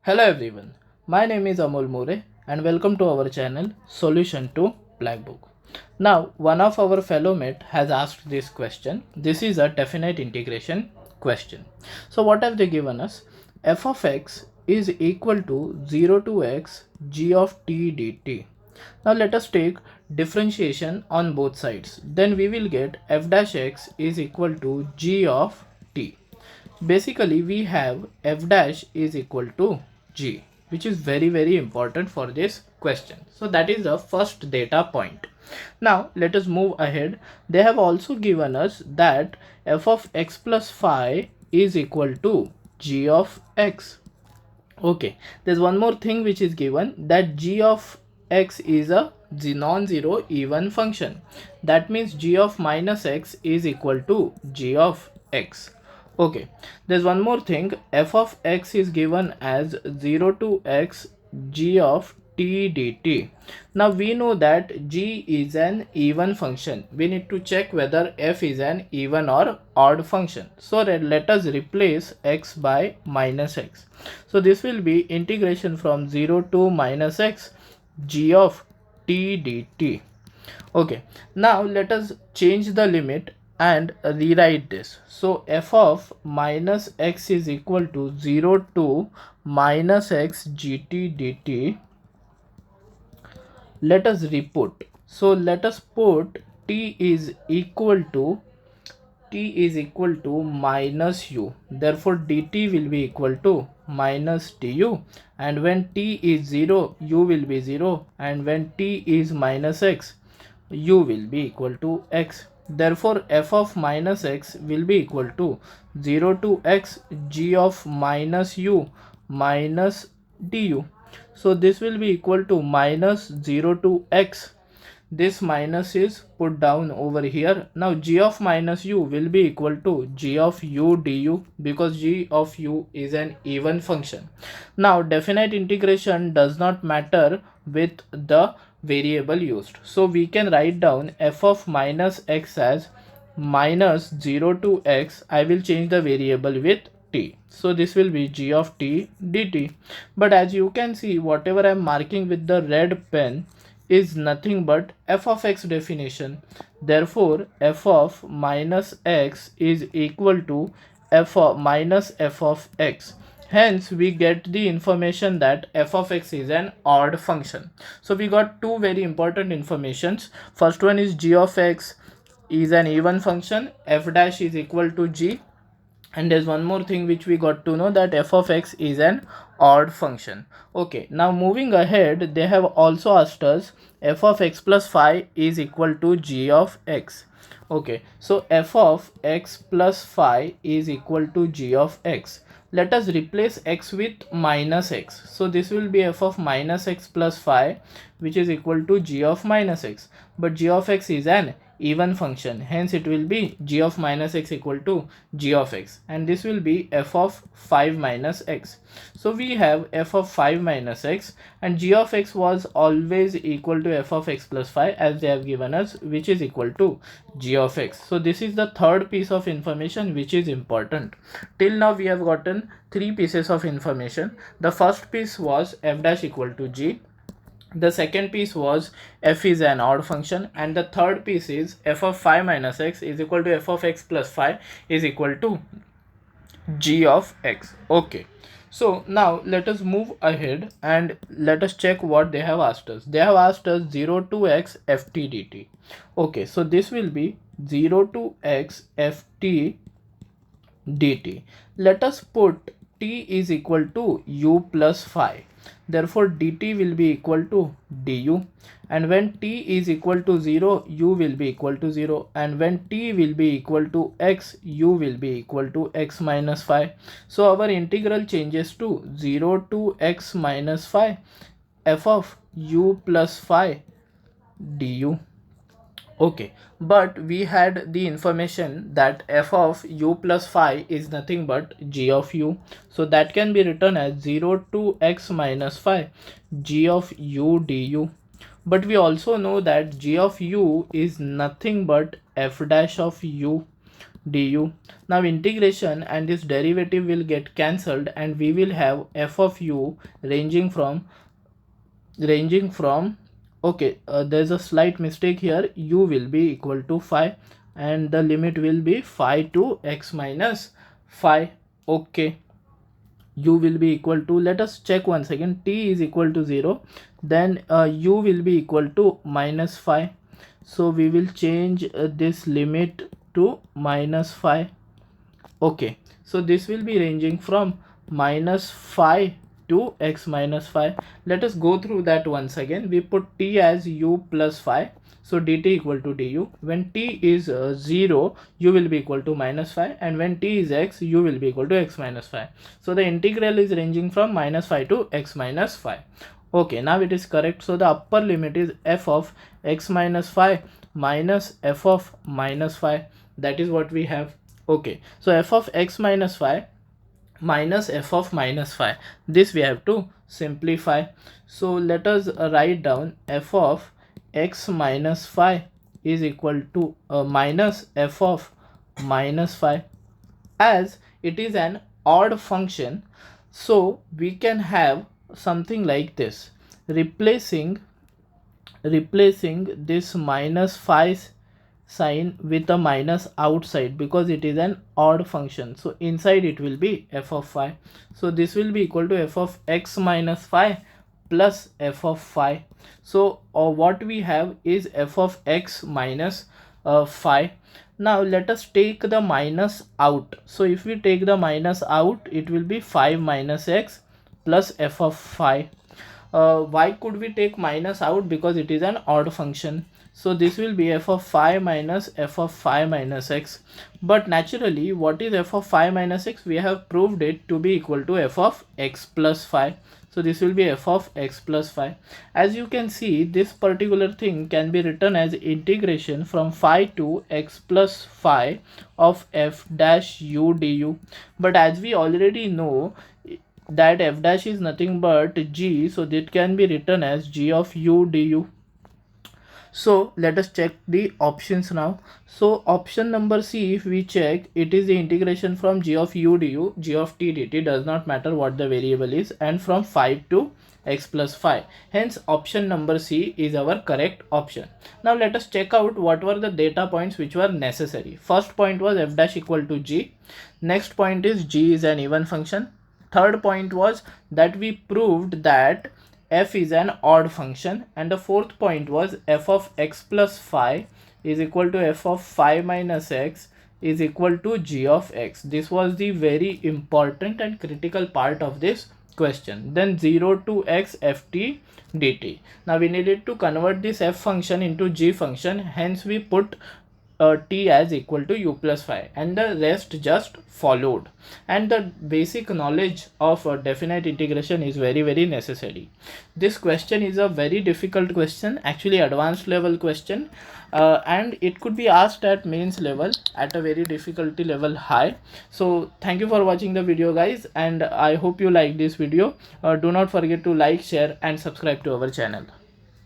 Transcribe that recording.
Hello everyone, my name is Amol More and welcome to our channel Solution to Blackbook. Now, one of our fellow mate has asked this question. This is a definite integration question. So what have they given us? F of x is equal to 0 to x g of t dt. Now let us take differentiation on both sides. Then we will get f dash x is equal to g of t. Basically we have f dash is equal to g, which is very important for this question. So that is the first data point. Now let us move ahead. They have also given us that f of x plus phi is equal to g of x. Okay, there's one more thing which is given, that g of x is a non-zero even function. That means g of minus x is equal to g of x. Okay, there's one more thing, f of x is given as 0 to x g of t dt. Now we know that g is an even function. We need to check whether f is an even or odd function. So let us replace x by minus x. So this will be integration from 0 to minus x g of t dt. Okay, now let us change the limit and rewrite this. So f of minus x is equal to 0 to minus x gt dt. Let us reput. So let us put t is equal to minus u. Therefore dt will be equal to minus du, and when t is 0 u will be 0, and when t is minus x u will be equal to x. Therefore f of minus x will be equal to 0 to x g of minus u minus du. So this will be equal to minus 0 to x. This minus is put down over here. Now g of minus u will be equal to g of u du, because g of u is an even function. Now definite integration does not matter with the variable used. So we can write down f of minus x as minus 0 to x. I will change the variable with t. So this will be g of t dt. But as you can see, whatever I am marking with the red pen is nothing but f of x definition. Therefore f of minus x is equal to f of x. Hence we get the information that f of x is an odd function. So we got two very important informations. First one is g of x is an even function, f dash is equal to g, and there's one more thing which we got to know, that f of x is an odd function. Okay, now moving ahead, they have also asked us f of x plus phi is equal to g of x. Okay, so f of x plus phi is equal to g of x. Let us replace x with minus x. So this will be f of minus x plus phi, which is equal to g of minus x. But g of x is an even function, hence it will be g of minus x equal to g of x, and this will be f of 5 minus x. So we have f of 5 minus x, and g of x was always equal to f of x plus phi, as they have given us, which is equal to g of x. So this is the third piece of information which is important. Till now we have gotten three pieces of information. The first piece was f dash equal to g, the second piece was f is an odd function, and the third piece is f of 5 minus x is equal to f of x plus phi is equal to g of x. Okay, so now let us move ahead and let us check what they have asked us. They have asked us 0 to x ft dt. Okay, so this will be 0 to x ft dt. Let us put t is equal to u plus phi. Therefore dt will be equal to du, and when t is equal to 0 u will be equal to 0, and when t will be equal to x u will be equal to x minus phi. So our integral changes to 0 to x minus phi f of u plus phi du. Okay, but we had the information that f of u plus phi is nothing but g of u. So that can be written as 0 to x minus phi g of u du. But we also know that g of u is nothing but f dash of u. du. Now integration and this derivative will get cancelled and we will have f of u ranging from okay, there's a slight mistake here. U will be equal to phi and the limit will be phi to x minus phi. Okay, u will be equal to, let us check once again, t is equal to 0, then u will be equal to minus phi. So we will change this limit to minus phi. Okay, so this will be ranging from minus phi to x minus phi. Let us go through that once again. We put t as u plus phi, so dt equal to du. When t is 0, u will be equal to minus phi, and when t is x, u will be equal to x minus phi. So the integral is ranging from minus phi to x minus phi. Okay, now it is correct. So the upper limit is f of x minus phi minus f of minus phi. That is what we have. Okay, so f of x minus phi minus f of minus phi, this we have to simplify. So let us write down f of x minus phi is equal to minus f of minus phi. As it is an odd function, so we can have something like this, replacing this minus phi sign with a minus outside because it is an odd function. So inside it will be f of phi. So this will be equal to f of x minus phi plus f of phi. So what we have is f of x minus phi. Now let us take the minus out. So if we take the minus out, it will be 5 minus x plus f of phi. Why could we take minus out? Because it is an odd function. So this will be f of phi minus f of phi minus x. But naturally, what is f of phi minus x? We have proved it to be equal to f of x plus phi. So this will be f of x plus phi. As you can see, this particular thing can be written as integration from phi to x plus phi of f dash u du. But as we already know that f dash is nothing but g, so that can be written as g of u du. So let us check the options now. So option number C, if we check, it is the integration from g of u du, g of t dt, does not matter what the variable is, and from phi to x plus phi. Hence option number C is our correct option. Now let us check out what were the data points which were necessary. First point was f dash equal to g. Next point is g is an even function. Third point was that we proved that f is an odd function, and the fourth point was f of x plus phi is equal to f of phi minus x is equal to g of x. This was the very important and critical part of this question. Then 0 to x ft dt. Now we needed to convert this f function into g function, hence we put t as equal to u plus phi, and the rest just followed. And the basic knowledge of definite integration is very necessary. This question is a very difficult question, actually advanced level question, and it could be asked at mains level at a very difficulty level high. So thank you for watching the video guys, and I hope you like this video. Do not forget to like, share and subscribe to our channel.